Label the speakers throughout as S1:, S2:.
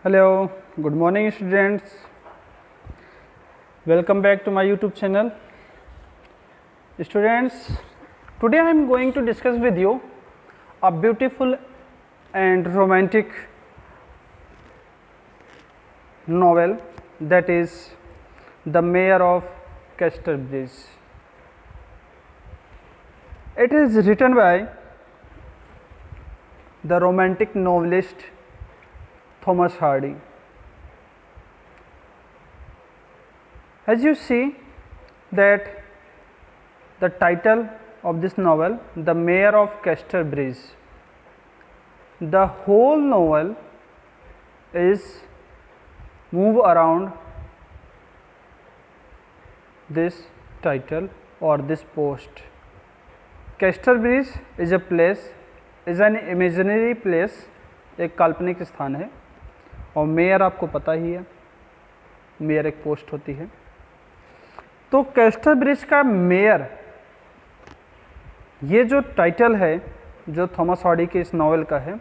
S1: Hello, good morning students. Welcome back to my YouTube channel. Students, today I am going to discuss with you a beautiful and romantic novel, that is The Mayor of Casterbridge. It is written by the romantic novelist Thomas Hardy. As you see that the title of this novel, The Mayor of Casterbridge, the whole novel is move around this title or this post. Casterbridge is a place, is an imaginary place, एक काल्पनिक स्थान है, और mayor आपको पता ही है, mayor एक post होती है। तो कैस्टरब्रिज का मेयर, ये जो टाइटल है जो थॉमस हार्डी के इस नावल का है,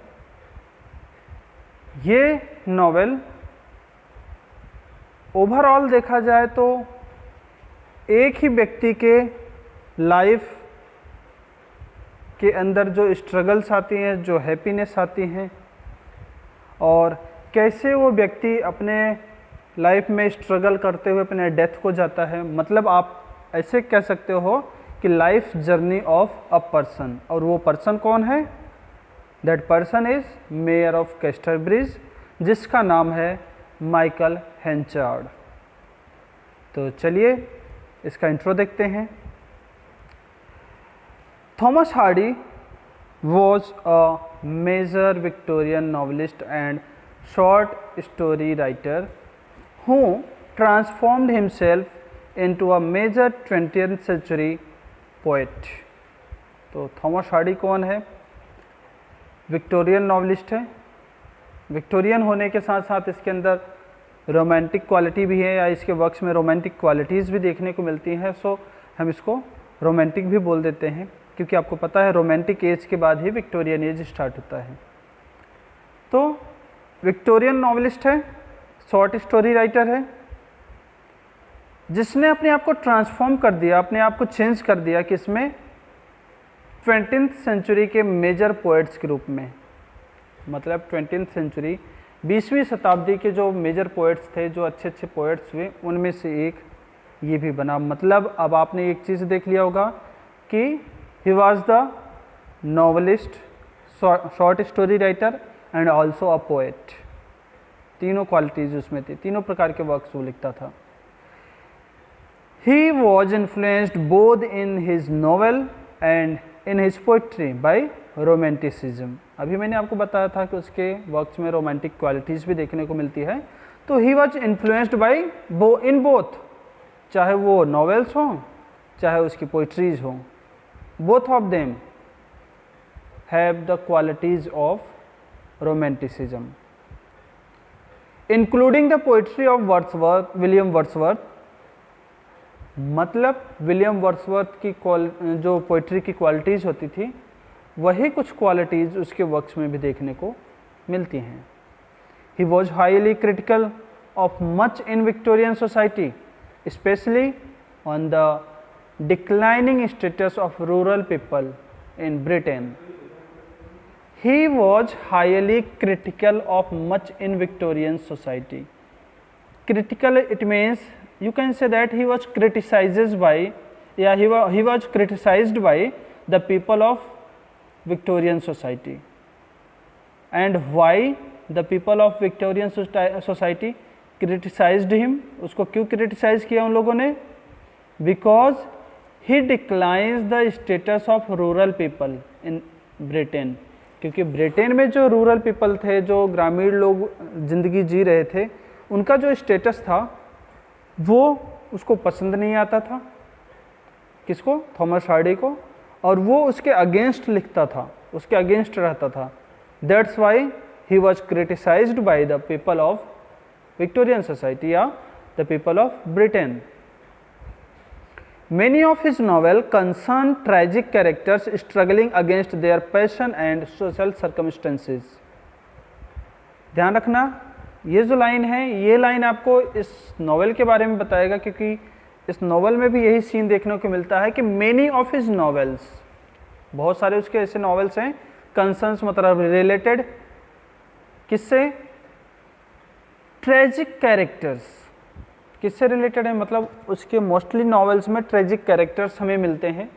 S1: ये नावल ओवरऑल देखा जाए तो एक ही व्यक्ति के लाइफ के अंदर जो स्ट्रगल्स आती हैं, जो हैप्पीनेस आती हैं, और कैसे वो व्यक्ति अपने लाइफ में स्ट्रगल करते हुए अपने डेथ को जाता है। मतलब आप ऐसे कह सकते हो कि life journey of a person, और वो पर्सन कौन है? That person is mayor of Casterbridge, जिसका नाम है माइकल हेंचार्ड। तो चलिए इसका इंट्रो देखते हैं। Thomas Hardy was a major Victorian novelist and short story writer who transformed himself into a major 20th century poet. तो थॉमस हार्डी कौन है? विक्टोरियन नॉवलिस्ट है। विक्टोरियन होने के साथ साथ इसके अंदर रोमांटिक क्वालिटी भी है, या इसके वर्क्स में रोमांटिक क्वालिटीज़ भी देखने को मिलती हैं। सो हम इसको रोमांटिक भी बोल देते हैं, क्योंकि आपको पता है रोमांटिक एज के बाद ही विक्टोरियन एज स्टार्ट होता है। तो विक्टोरियन नॉवलिस्ट है, शॉर्ट स्टोरी राइटर है, जिसने अपने आप को ट्रांसफॉर्म कर दिया, अपने आप को चेंज कर दिया कि इसमें 20th सेंचुरी के मेजर पोएट्स के रूप में। मतलब 20th सेंचुरी, 20वीं शताब्दी के जो मेजर पोएट्स थे, जो अच्छे अच्छे पोएट्स हुए, उनमें से एक ये भी बना। मतलब अब आपने एक चीज़ देख लिया होगा कि he was the novelist, short story writer and also a poet. तीनों क्वालिटीज उसमें थी, तीनों प्रकार के वर्क्स वो लिखता था। He was influenced both in his novel and in his poetry by romanticism. अभी मैंने आपको बताया था कि उसके वर्क्स में रोमांटिक क्वालिटीज भी देखने को मिलती है। तो he was influenced by in both, चाहे वो नॉवेल्स हों चाहे उसकी पोइट्रीज हों, both of them have the qualities of romanticism, including the poetry of William Wordsworth. मतलब विलियम वर्ड्सवर्थ की जो पोइट्री की क्वालिटीज़ होती थी, वही कुछ क्वालिटीज़ उसके वर्क्स में भी देखने को मिलती हैं। He was highly critical of much in Victorian society, especially on the declining status of rural people in Britain. He was highly critical of much in Victorian society. Critical, it means you can say that he was criticized by, he was criticized by the people of Victorian society. And why the people of Victorian society criticized him? उसको क्यों criticize किया उन लोगों ने? Because he declines the status of rural people in Britain. क्योंकि Britain में जो rural people थे, जो ग्रामीण लोग ज़िंदगी जी रहे थे, उनका जो स्टेटस था वो उसको पसंद नहीं आता था। किसको? थॉमस हार्डी को। और वो उसके अगेंस्ट लिखता था, उसके अगेंस्ट रहता था। That's why he was criticised by the people of Victorian society या the people of Britain. Many of his novels concern tragic characters struggling against their passion and social circumstances. ध्यान रखना, ये जो लाइन है, ये line आपको इस novel के बारे में बताएगा, क्योंकि इस नॉवेल में भी यही सीन देखने को मिलता है कि मेनी ऑफ हिज नॉवेल्स, बहुत सारे उसके ऐसे नॉवेल्स हैं, कंसर्न्स मतलब रिलेटेड किससे, ट्रेजिक कैरेक्टर्स, किससे रिलेटेड है, मतलब उसके मोस्टली नॉवेल्स में ट्रेजिक कैरेक्टर्स हमें मिलते हैं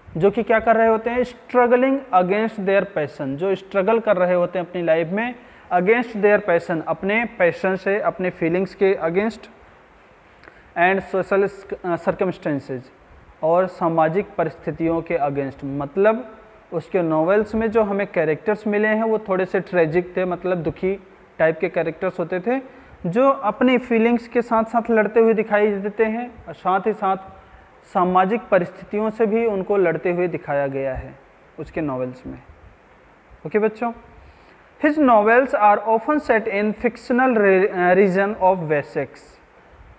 S1: जो कि क्या कर रहे होते हैं, स्ट्रगलिंग अगेंस्ट देयर पैशन, जो स्ट्रगल कर रहे होते हैं अपनी लाइफ में अगेंस्ट देयर पैशन, अपने पैशन से, अपने फीलिंग्स के अगेंस्ट, एंड सोशल सर्कमस्टेंसेज, और सामाजिक परिस्थितियों के अगेंस्ट। मतलब उसके नॉवेल्स में जो हमें कैरेक्टर्स मिले हैं वो थोड़े से ट्रेजिक थे, मतलब दुखी टाइप के कैरेक्टर्स होते थे जो अपनी फीलिंग्स के साथ साथ लड़ते हुए दिखाई देते हैं, और साथ ही साथ सामाजिक परिस्थितियों से भी उनको लड़ते हुए दिखाया गया है उसके नॉवेल्स में। ओके बच्चों, his novels are often set in fictional region of Wessex.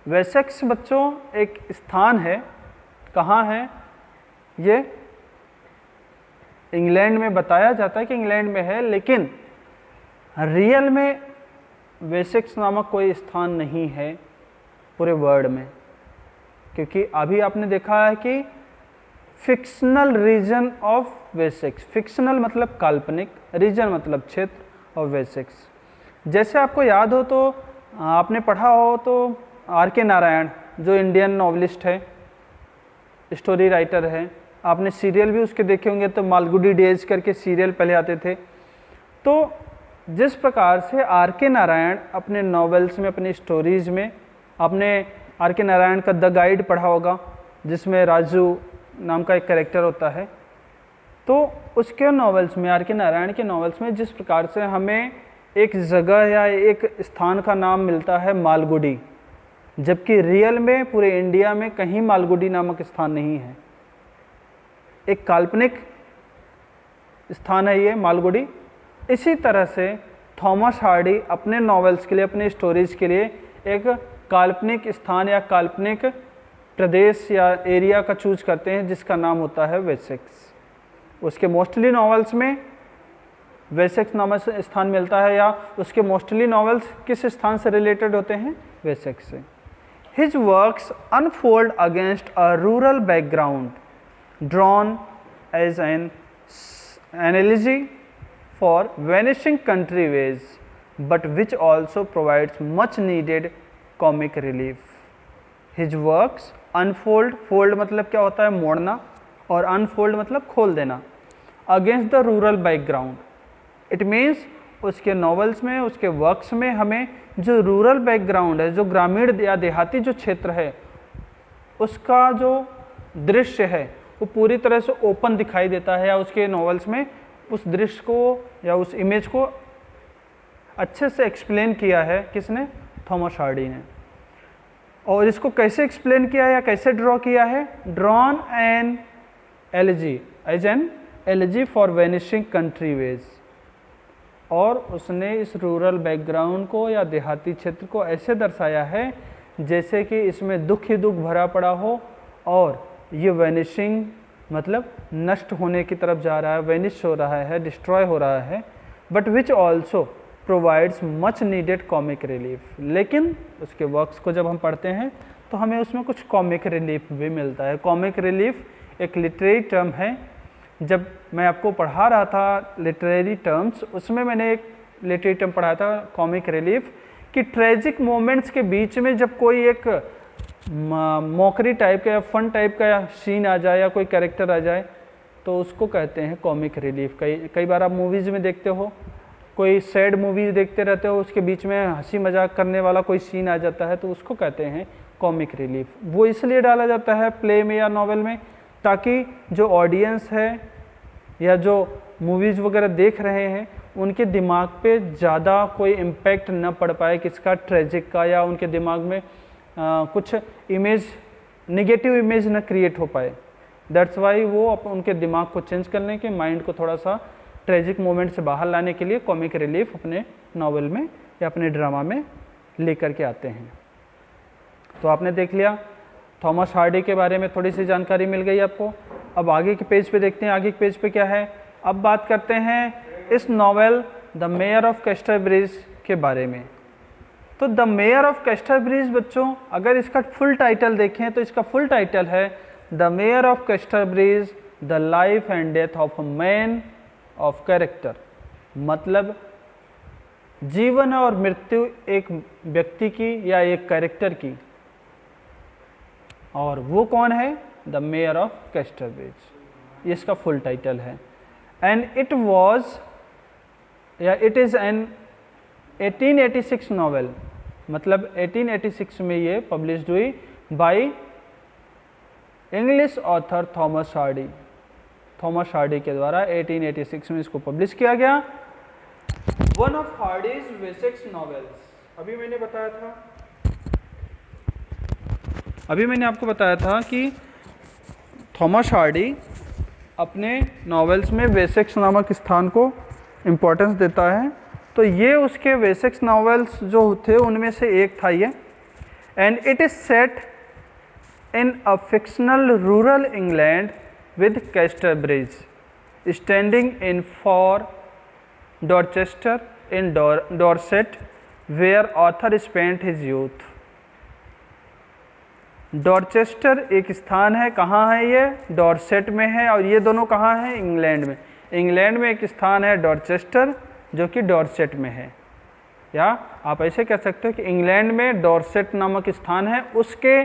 S1: Wessex बच्चों एक स्थान है, कहाँ है ये, इंग्लैंड में बताया जाता है कि इंग्लैंड में है, लेकिन रियल में वेसेक्स नामक कोई स्थान नहीं है पूरे वर्ल्ड में, क्योंकि अभी आपने देखा है कि fictional region of Wessex, fictional मतलब काल्पनिक, रीजन मतलब क्षेत्र, और वेसेक्स जैसे आपको याद हो तो आपने पढ़ा हो तो R.K. नारायण जो इंडियन नॉवलिस्ट है, स्टोरी राइटर है, आपने सीरियल भी उसके देखे होंगे, तो मालगुडी डेज करके सीरियल पहले आते थे। तो जिस प्रकार से R.K. नारायण अपने नॉवेल्स में, अपनी स्टोरीज में, आपने R.K. नारायण का द गाइड पढ़ा होगा जिसमें राजू नाम का एक कैरेक्टर होता है, तो उसके नॉवेल्स में, R.K. नारायण के नॉवेल्स में जिस प्रकार से हमें एक जगह या एक स्थान का नाम मिलता है मालगुडी, जबकि रियल में पूरे इंडिया में कहीं मालगुडी नामक स्थान नहीं है, एक काल्पनिक स्थान है ये मालगुडी। इसी तरह से थॉमस हार्डी अपने नॉवेल्स के लिए, अपने स्टोरीज के लिए एक काल्पनिक स्थान या काल्पनिक प्रदेश या एरिया का चूज करते हैं जिसका नाम होता है वेसेक्स। उसके मोस्टली नॉवेल्स में वेसेक्स नामक स्थान मिलता है, या उसके मोस्टली नॉवेल्स किस स्थान से रिलेटेड होते हैं, वेसेक्स से। His works unfold against a rural background drawn as an analogy for vanishing country ways, but which also provides much needed comic relief. His works unfold, fold मतलब क्या होता है, मोड़ना, और unfold मतलब खोल देना, against the rural background. It means उसके नॉवेल्स में, उसके वर्क्स में हमें जो रूरल बैकग्राउंड है, जो ग्रामीण या देहाती जो क्षेत्र है, उसका जो दृश्य है वो पूरी तरह से ओपन दिखाई देता है, या उसके नॉवेल्स में उस दृश्य को या उस इमेज को अच्छे से एक्सप्लेन किया है, किसने, थॉमस हार्डी ने। और इसको कैसे एक्सप्लेन किया है या कैसे ड्रॉ किया है, drawn an elegy as an elegy for vanishing country ways, और उसने इस रूरल बैकग्राउंड को या देहाती क्षेत्र को ऐसे दर्शाया है जैसे कि इसमें दुख ही दुख भरा पड़ा हो, और ये वेनिशिंग मतलब नष्ट होने की तरफ जा रहा है, वेनिश हो रहा है, डिस्ट्रॉय हो रहा है, but which also provides much needed comic relief. लेकिन उसके वर्क्स को जब हम पढ़ते हैं तो हमें उसमें कुछ कॉमिक रिलीफ भी मिलता है। कॉमिक रिलीफ एक लिटरेरी टर्म है, जब मैं आपको पढ़ा रहा था लिटरेरी टर्म्स, उसमें मैंने एक लिटरेरी टर्म पढ़ा था कॉमिक रिलीफ, कि ट्रेजिक मोमेंट्स के बीच में जब कोई एक मॉकरी टाइप का या फन टाइप का सीन आ जाए या कोई कैरेक्टर आ जाए तो उसको कहते हैं कॉमिक रिलीफ। कई बार आप मूवीज़ में देखते हो, कोई सैड मूवी देखते रहते हो, उसके बीच में हंसी मजाक करने वाला कोई सीन आ जाता है तो उसको कहते हैं कॉमिक रिलीफ। वो इसलिए डाला जाता है प्ले में या नॉवेल में ताकि जो ऑडियंस है या जो मूवीज़ वगैरह देख रहे हैं उनके दिमाग पे ज़्यादा कोई इम्पैक्ट न पड़ पाए किसका, ट्रेजिक का, या उनके दिमाग में कुछ इमेज, निगेटिव इमेज न क्रिएट हो पाए। दैट्स वाई वो उनके दिमाग को चेंज करने के, माइंड को थोड़ा सा ट्रेजिक मोमेंट से बाहर लाने के लिए कॉमिक रिलीफ अपने नॉवेल में या अपने ड्रामा में लेकर के आते हैं। तो आपने देख लिया थॉमस हार्डी के बारे में, थोड़ी सी जानकारी मिल गई आपको। अब आगे के पेज पे देखते हैं, आगे के पेज पे क्या है। अब बात करते हैं इस novel the mayor of Casterbridge के बारे में। तो द मेयर ऑफ कैस्टरब्रिज बच्चों, अगर इसका फुल टाइटल देखें तो इसका फुल टाइटल है the mayor of Casterbridge the life and death of a man of character. मतलब जीवन और मृत्यु एक व्यक्ति की या एक कैरेक्टर की, और वो कौन है? द मेयर ऑफ कैस्टरब्रिज, ये इसका फुल टाइटल है। एंड इट वॉज या इट इज़ एन 1886 नॉवेल, मतलब 1886 में ये पब्लिश्ड हुई by English author Thomas Hardy. Thomas Hardy के द्वारा 1886 में इसको पब्लिश किया गया। One of Hardy's Wessex novels, अभी मैंने आपको बताया था कि थॉमस हार्डी अपने नॉवेल्स में वेसेक्स नामक स्थान को इम्पोर्टेंस देता है, तो ये उसके वेसेक्स नॉवेल्स जो थे उनमें से एक था ये। And it is set in a fictional rural England with Casterbridge standing in for Dorchester in Dorset where author spent his youth. Dorchester एक स्थान है, कहाँ है ये? डॉर्सेट में है, और ये दोनों कहाँ हैं? इंग्लैंड में। इंग्लैंड में एक स्थान है डॉर्चेस्टर जो कि डॉर्सेट में है, या आप ऐसे कह सकते हो कि इंग्लैंड में डॉर्सेट नामक स्थान है, उसके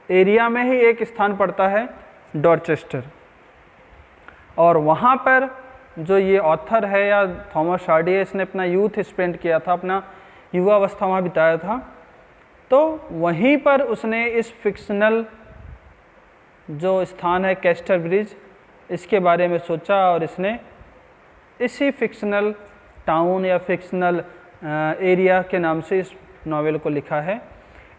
S1: एरिया में ही एक स्थान पड़ता है डॉर्चेस्टर। और वहाँ पर जो ये ऑथर है या थॉमस हार्डी है, इसने अपना यूथ स्पेंड किया था, अपना युवावस्था वहाँ बिताया था। तो वहीं पर उसने इस फिक्शनल जो स्थान है कैस्टरब्रिज, इसके बारे में सोचा और इसने इसी फिक्शनल टाउन या फिक्शनल एरिया के नाम से इस नावल को लिखा है।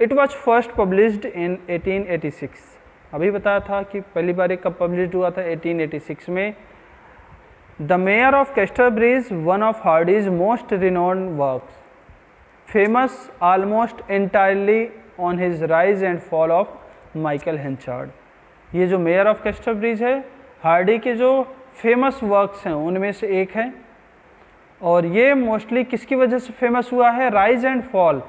S1: It was first published in 1886। अभी बताया था कि पहली बार कब पब्लिश हुआ था? 1886 में। The mayor of Casterbridge, one of Hardy's most renowned works, famous almost entirely on his rise and fall of Michael Henchard. ये जो मेयर ऑफ कैस्टरब्रिज है, हार्डी के जो फेमस वर्क्स हैं उनमें से एक है, और ये मोस्टली किसकी वजह से फेमस हुआ है? Rise and fall.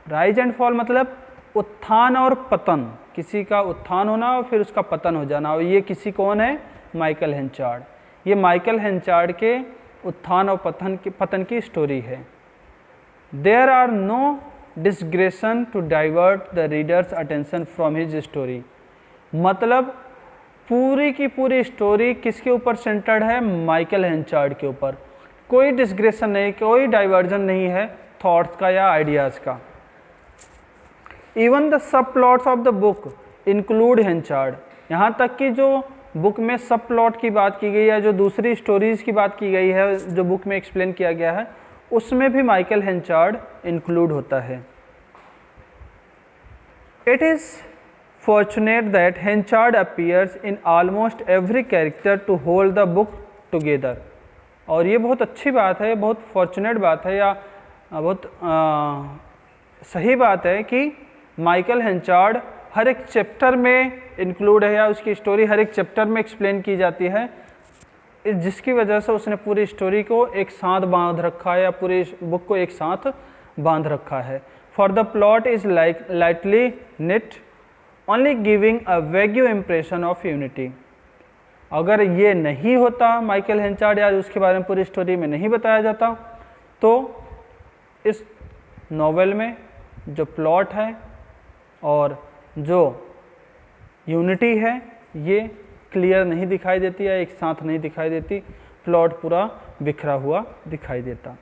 S1: Rise and fall मतलब उत्थान और पतन, किसी का उत्थान होना और फिर उसका पतन हो जाना, और ये किसी कौन है? Michael Henchard. ये माइकल हेंचार्ड के उत्थान और पतन की स्टोरी है। There are no digression to divert the readers attention from his story. मतलब पूरी की पूरी स्टोरी किसके ऊपर सेंटर्ड है? माइकल हेंचार्ड के ऊपर। कोई डिसग्रेशन नहीं, कोई डाइवर्जन नहीं है थॉट्स का या आइडियाज़ का। Even the sub plots of the book include Henchard. यहाँ तक कि जो बुक में सब प्लॉट की बात की गई है, जो दूसरी स्टोरीज़ की बात की गई है, जो बुक में एक्सप्लेन किया गया है, उसमें भी माइकल हेंचार्ड इंक्लूड होता है। It is fortunate that Henchard appears in almost every character to hold the book together। और ये बहुत अच्छी बात है, बहुत फॉर्चुनेट बात है, या बहुत सही बात है कि माइकल हेंचार्ड हर एक चैप्टर में इंक्लूड है, या उसकी स्टोरी हर एक चैप्टर में एक्सप्लेन की जाती है, जिसकी वजह से उसने पूरी स्टोरी को एक साथ बांध रखा है, या पूरी बुक को एक साथ बांध रखा है। For the plot is lightly knit only giving a vague impression of unity। अगर ये नहीं होता माइकल हेंचार्ड, या उसके बारे में पूरी स्टोरी में नहीं बताया जाता, तो इस नॉवेल में जो प्लॉट है और जो यूनिटी है ये क्लियर नहीं दिखाई देती है, एक साथ नहीं दिखाई देती, प्लॉट पूरा बिखरा हुआ दिखाई देता।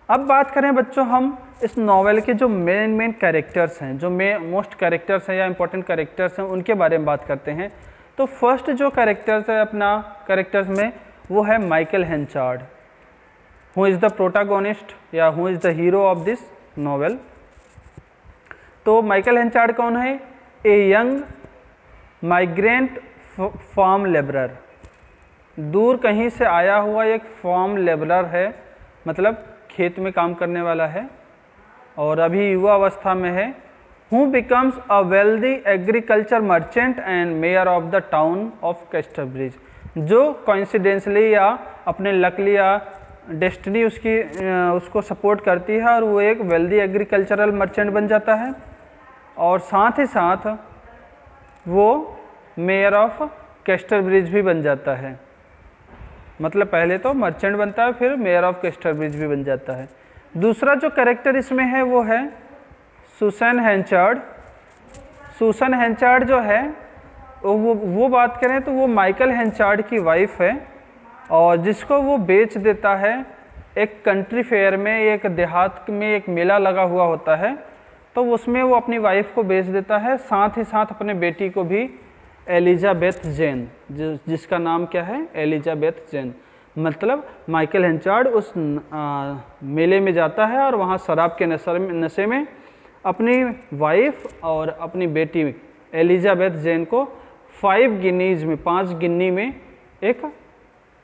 S1: अब बात करें बच्चों हम इस नॉवेल के जो मेन कैरेक्टर्स हैं, जो मोस्ट कैरेक्टर्स हैं या इंपॉर्टेंट कैरेक्टर्स हैं, उनके बारे में बात करते हैं। तो फर्स्ट जो कैरेक्टर्स है अपना कैरेक्टर्स में, वो है Michael Henchard, who is the protagonist या who is the hero of this novel. तो माइकल हेंचार्ड कौन है? A young migrant farm labourer, दूर कहीं से आया हुआ एक फार्म लेबरर है, मतलब खेत में काम करने वाला है, और अभी युवा अवस्था में है। Who becomes a wealthy agriculture merchant and mayor of the town of Casterbridge, जो कोइंसिडेंसली या अपने लकली या डेस्टिनी उसको सपोर्ट करती है और वो एक वेल्दी एग्रीकल्चरल मर्चेंट बन जाता है, और साथ ही साथ वो मेयर ऑफ कैस्टरब्रिज भी बन जाता है। मतलब पहले तो मर्चेंट बनता है, फिर मेयर ऑफ कैस्टरब्रिज भी बन जाता है। दूसरा जो कैरेक्टर इसमें है वो है सुसन हेंचार्ड। सुसन हेंचार्ड जो है वो बात करें तो वो माइकल हेंचार्ड की वाइफ है, और जिसको वो बेच देता है एक कंट्री फेयर में, एक देहात में एक मेला लगा हुआ होता है, तो उसमें वो अपनी वाइफ को बेच देता है, साथ ही साथ अपने बेटी को भी, एलिजाबेथ जेन, जिसका नाम क्या है, एलिजाबेथ जेन। मतलब माइकल हेंचार्ड उस मेले में जाता है और वहाँ शराब के नशे में अपनी वाइफ और अपनी बेटी एलिजाबेथ जेन को 5 गिन्नी में एक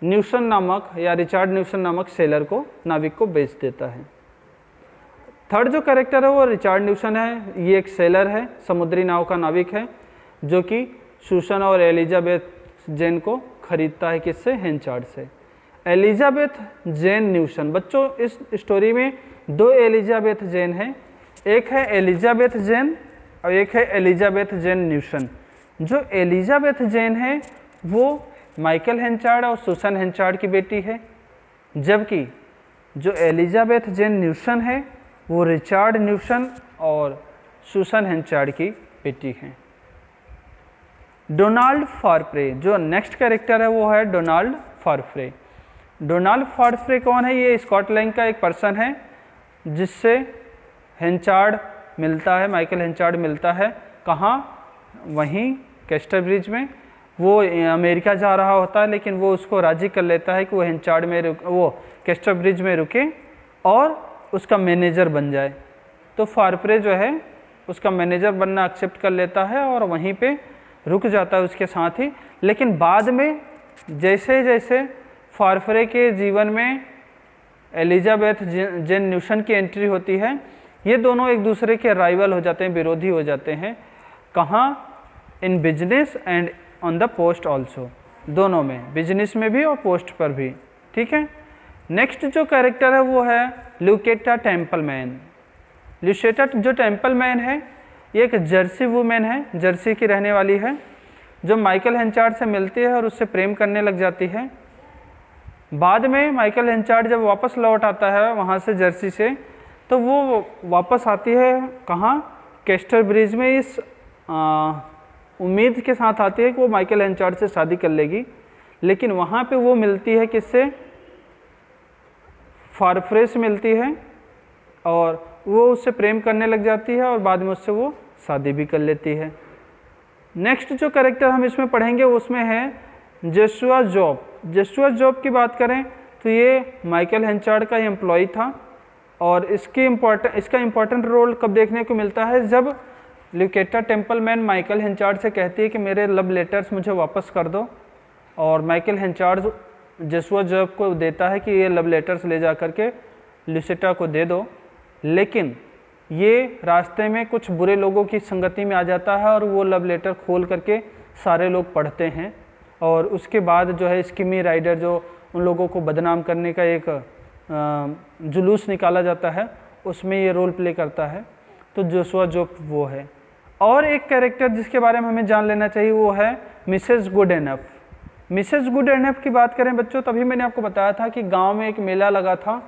S1: न्यूसन नामक या रिचार्ड न्यूसन नामक सेलर को, नाविक को बेच देता है। थर्ड जो कैरेक्टर है वो रिचार्ड न्यूसन है। ये एक सेलर है, समुद्री नाव का नाविक है, जो कि सुसन और एलिजाबेथ जेन को खरीदता है। किससे? हेंचार्ड से। एलिजाबेथ जेन न्यूसन, बच्चों इस स्टोरी में 2 एलिजाबेथ जेन हैं, एक है एलिजाबेथ जेन और एक है एलिजाबेथ जेन न्यूसन। जो एलिजाबेथ जेन है वो माइकल हेंचार्ड और सुसन हेंचार्ड की बेटी है, जबकि जो एलिजाबेथ जेन न्यूसन है वो रिचार्ड न्यूसन और सुसन हेंचार्ड की बेटी है। डोनाल्ड फारफ्रे, जो नेक्स्ट कैरेक्टर है वो है डोनाल्ड फारफ्रे। डोनाल्ड फारफ्रे कौन है? ये स्कॉटलैंड का एक पर्सन है जिससे हेंचार्ड मिलता है, माइकल हेंचार्ड मिलता है। कहाँ? वहीं कैस्टरब्रिज में। वो अमेरिका जा रहा होता है, लेकिन वो उसको राजी कर लेता है कि वो हेंचार्ड में वो कैस्टरब्रिज में रुके और उसका मैनेजर बन जाए। तो फारफ्रे जो है उसका मैनेजर बनना एक्सेप्ट कर लेता है और वहीं पे रुक जाता है उसके साथ ही। लेकिन बाद में जैसे जैसे फारफ्रे के जीवन में एलिजाबेथ जेन न्यूसन की एंट्री होती है, ये दोनों एक दूसरे के राइवल हो जाते हैं, विरोधी हो जाते हैं। कहाँ? In business and on the post also, दोनों में, बिजनेस में भी और पोस्ट पर भी। ठीक है। नेक्स्ट जो कैरेक्टर है वो है ल्यूकेटा टेम्पलमैन। ल्यूसेटा जो टेम्पलमैन है ये एक जर्सी वुमेन है, जर्सी की रहने वाली है, जो माइकल हेंचार्ड से मिलती है और उससे प्रेम करने लग जाती है। बाद में माइकल हेंचार्ड जब वापस लौट आता है वहाँ से जर्सी से, तो वो वापस आती है कहाँ? कैस्टरब्रिज में, इस उम्मीद के साथ आती है कि वो माइकल हेंचार्ड से शादी कर लेगी। लेकिन वहाँ पे वो मिलती है किससे? फारफ्रे से मिलती है और वो उससे प्रेम करने लग जाती है और बाद में उससे वो शादी भी कर लेती है। नेक्स्ट जो कैरेक्टर हम इसमें पढ़ेंगे उसमें है जोशुआ जॉब। जोशुआ जॉब की बात करें तो ये माइकल हेंचार्ड का एम्प्लॉय था, और इसका इम्पोर्टेंट रोल कब देखने को मिलता है? जब ल्यूकेटा टेम्पलमैन माइकल हेंचार्ड से कहती है कि मेरे लव लेटर्स मुझे वापस कर दो, और माइकल हेंचार्ड जोशुआ जॉब को देता है कि ये लव लेटर्स ले जा करके ल्यूसेटा को दे दो। लेकिन ये रास्ते में कुछ बुरे लोगों की संगति में आ जाता है और वो लव लेटर खोल करके सारे लोग पढ़ते हैं, और उसके बाद जो है स्कीमी राइडर, जो उन लोगों को बदनाम करने का एक जुलूस निकाला जाता है, उसमें ये रोल प्ले करता है। तो जोशुआ जॉब वो है। और एक कैरेक्टर जिसके बारे में हमें जान लेना चाहिए वो है मिसेस गुडएनफ। मिसेस गुडएनफ की बात करें बच्चों, तभी मैंने आपको बताया था कि गांव में एक मेला लगा था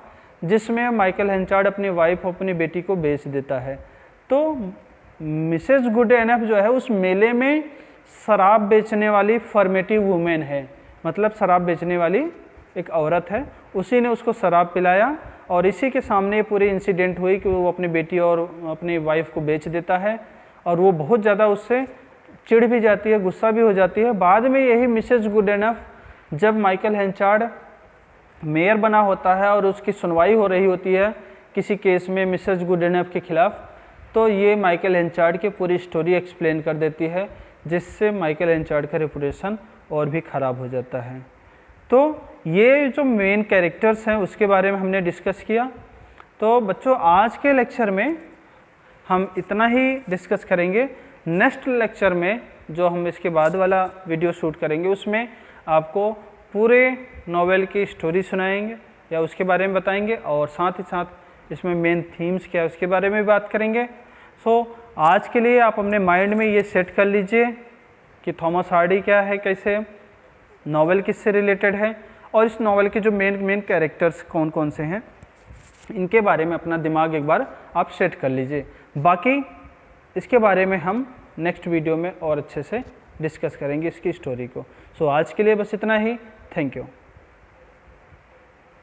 S1: जिसमें माइकल हेंचार्ड अपनी वाइफ और अपनी बेटी को बेच देता है। तो मिसेस गुडएनफ जो है उस मेले में शराब बेचने वाली फॉर्मेटिव वुमेन है, मतलब शराब बेचने वाली एक औरत है। उसी ने उसको शराब पिलाया और इसी के सामने ये पूरी इंसिडेंट हुई कि वो अपनी बेटी और अपनी वाइफ को बेच देता है, और वो बहुत ज़्यादा उससे चिढ़ भी जाती है, गुस्सा भी हो जाती है। बाद में यही मिसेस गुडएनफ जब माइकल हेंचार्ड मेयर बना होता है और उसकी सुनवाई हो रही होती है किसी केस में मिसेस गुडएनफ के खिलाफ, तो ये माइकल हेंचार्ड की पूरी स्टोरी एक्सप्लेन कर देती है, जिससे माइकल हेंचार्ड का रेपुटेशन और भी ख़राब हो जाता है। तो ये जो मेन कैरेक्टर्स हैं उसके बारे में हमने डिस्कस किया। तो बच्चों आज के लेक्चर में हम इतना ही डिस्कस करेंगे। नेक्स्ट लेक्चर में जो हम इसके बाद वाला वीडियो शूट करेंगे उसमें आपको पूरे नॉवेल की स्टोरी सुनाएंगे या उसके बारे में बताएंगे, और साथ ही साथ इसमें मेन थीम्स क्या है उसके बारे में भी बात करेंगे। सो आज के लिए आप अपने माइंड में ये सेट कर लीजिए कि थॉमस हार्डी क्या है, कैसे नॉवेल किससे रिलेटेड है, और इस नॉवेल के जो मेन कैरेक्टर्स कौन कौन से हैं इनके बारे में अपना दिमाग एक बार आप सेट कर लीजिए। बाकी इसके बारे में हम नेक्स्ट वीडियो में और अच्छे से डिस्कस करेंगे इसकी स्टोरी को। सो आज के लिए बस इतना ही। Thank you.